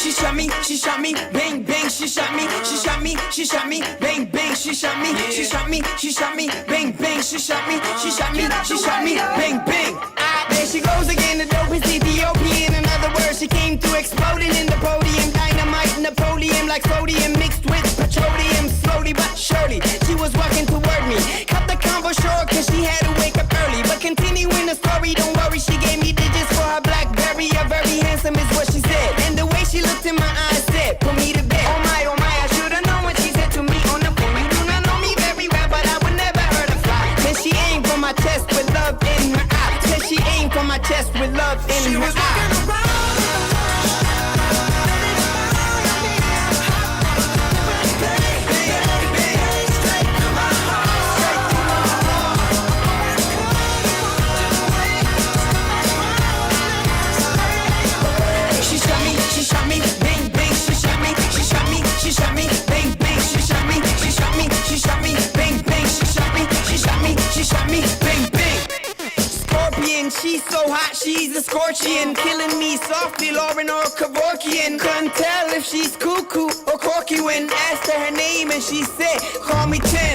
she shot me, bang bang, she shot me, bang bang, she shot me, bang bang, she shot me, bang bang. There she goes again, the dopest Ethiopian. In other words, she came through exploding in the podium, dynamite, Napoleon, like sodium mixed with petroleum. Slowly but surely, she was walking toward me. Cut the convo short, cause she had to wake up early. But continuing the story, don't worry, she gave me digits for her BlackBerry. A very handsome is what she said, and the way she looked in my eyes said, put me to bed. Oh my, I should've known what she said to me on the phone. You do not know me very well, but I would never hurt a fly. Then she aimed for my chest with love in her eye. Said she aimed for my chest with love in her eye. She's so hot, she's a scorpion, killing me softly, Lauren or Kevorkian. Couldn't tell if she's cuckoo or corky when asked her name, and she said, call me 10.